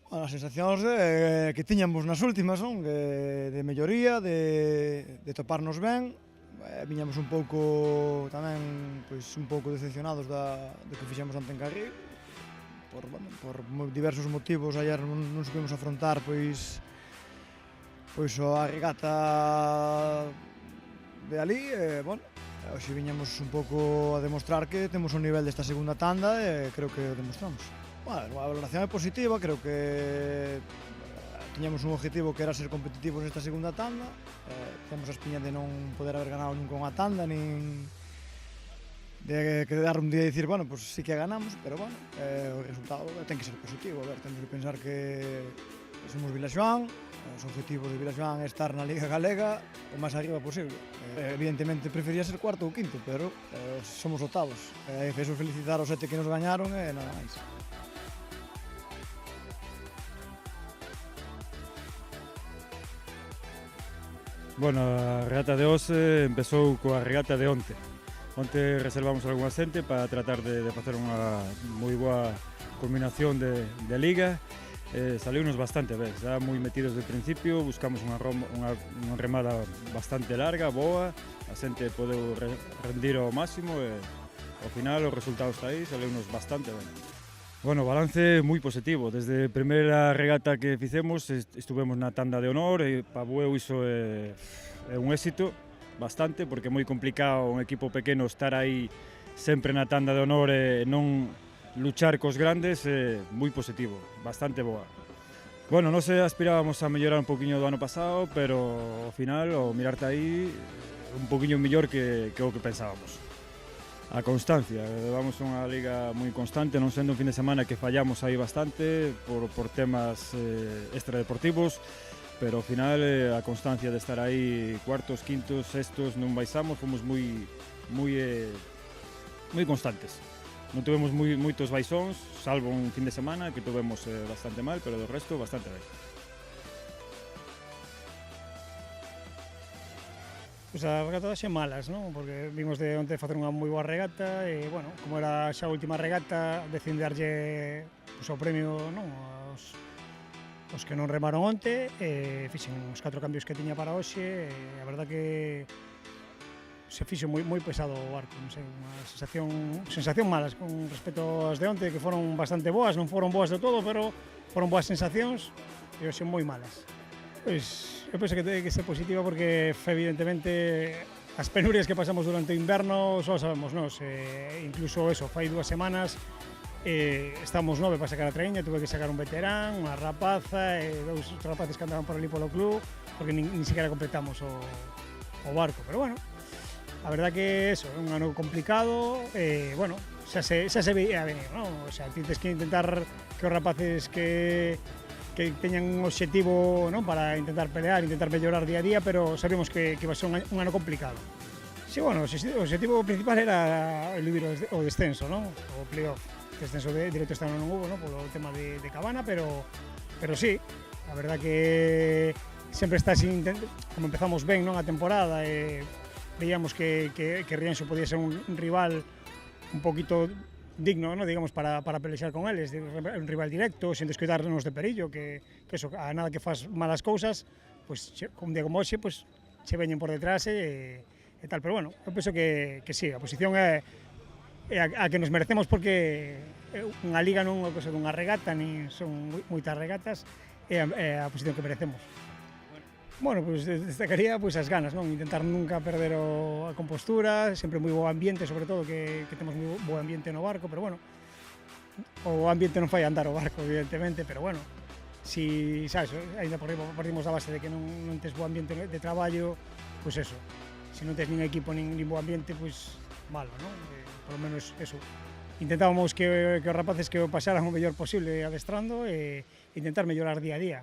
Bueno, as sensacións que tiñamos nas últimas, non? De melloría, de toparnos ben. Viñamos un pouco tamén, pois, un pouco decepcionados do que fixemos ante en Carril. Por diversos motivos, ayer non supimos afrontar, pois a regata de ali, bueno, hoxe viñamos un pouco a demostrar que temos un nivel desta segunda tanda e creo que o demostramos. Bueno, a valoración é positiva, creo que tiñamos un objetivo que era ser competitivos nesta segunda tanda, temos a espiña de non poder haber ganado nunca unha tanda, nin de quedar un día e dicir, bueno, pues sí que ganamos, pero bueno, o resultado ten que ser positivo, a ver, temos que pensar que somos Vilaxoán, os objetivos de Vilaxoán é estar na Liga Galega o máis arriba posible. Evidentemente prefería ser cuarto ou quinto, pero somos octavos. Eso felicitar aos 7 que nos gañaron e nada máis. Bueno, a regata de hoxe empezou coa regata de onte. Onte reservamos algunha xente para tratar de facer unha moi boa combinación de liga. Saliunos bastante ben, xa moi metidos de principio, buscamos unha remada bastante larga, boa, a xente podeu rendir ao máximo e ao final o resultado está aí, saliunos bastante ben. Bueno, o balance moi positivo. Desde a primeira regata que fixemos estuvemos na tanda de honor e para Bueu iso é un éxito bastante porque é moi complicado un equipo pequeno estar aí sempre na tanda de honor e non luchar cos grandes, é moi positivo, bastante boa. Bueno, nós aspirábamos a mellorar un poquinho do ano pasado, pero ao final, ao mirarte aí, un poquinho mellor que o que pensábamos. A constancia, levamos unha liga moi constante, non sendo un fin de semana que fallamos aí bastante por temas extradeportivos, pero ao final a constancia de estar aí cuartos, quintos, sextos, non baixamos, fomos moi constantes. Non tuvemos moitos baixóns, salvo un fin de semana que tuvemos bastante mal, pero do resto bastante ben. Pois as regatas xe malas, non? Porque vimos de onte facer unha moi boa regata e, bueno, como era xa a última regata, decidín darlle o premio, non? Os que non remaron onte, fixen os 4 cambios que tiña para hoxe e a verdad que se fixo moi pesado o barco, non sei, unha sensación malas con respecto ás de onte, que foron bastante boas, non foron boas de todo, pero foron boas sensacións e hoxe moi malas. Pois eu penso que ten que ser positiva porque evidentemente as penurias que pasamos durante o inverno só sabemos nós, incluso eso, fai 2 semanas estamos 9 para sacar a traíña, tuve que sacar un veterán, unha rapaza e 2 rapaces que andaban por ali polo club porque nin sequera completamos o barco, pero bueno, a verdad que eso, é un ano complicado e, bueno, xa se veía venir, non? O sea, tens que intentar que os rapaces que teñan un obxectivo, non, para intentar pelear, intentar mellorar día a día, pero sabemos que vai ser un ano complicado. Sí, bueno, o obxectivo principal era eludir o descenso, non? O playoff. Descenso directo este ano non hubo, non? Polo tema de Cabana, pero sí, a verdad que sempre está así, como empezamos ben, non, a temporada, veíamos que Rianxo podía ser un rival un poquito digno, ¿no? Digamos, para pelexar con eles, un rival directo, sen descuidarnos de Perillo, que eso, a nada que faz malas cousas, pues, un día como hoxe, pues, che veñen por detrás e tal, pero bueno, eu penso que sí, a posición é a que nos merecemos porque unha liga non é cosa dunha regata, nin son moitas regatas, é a posición que merecemos. Bueno, pues destacaría pues as ganas, non? Intentar nunca perder a compostura, sempre moi bo ambiente, sobre todo que temos moi bo ambiente no barco, pero bueno, o ambiente non fai andar o barco, evidentemente, pero bueno, si, sabes, ainda partimos da base de que non tes bo ambiente de traballo, pues eso, se non tes nin equipo nin bo ambiente, pues malo, non? Por lo menos eso. Intentábamos que os rapaces que o pasaran o mellor posible adestrando e intentar mellorar día a día.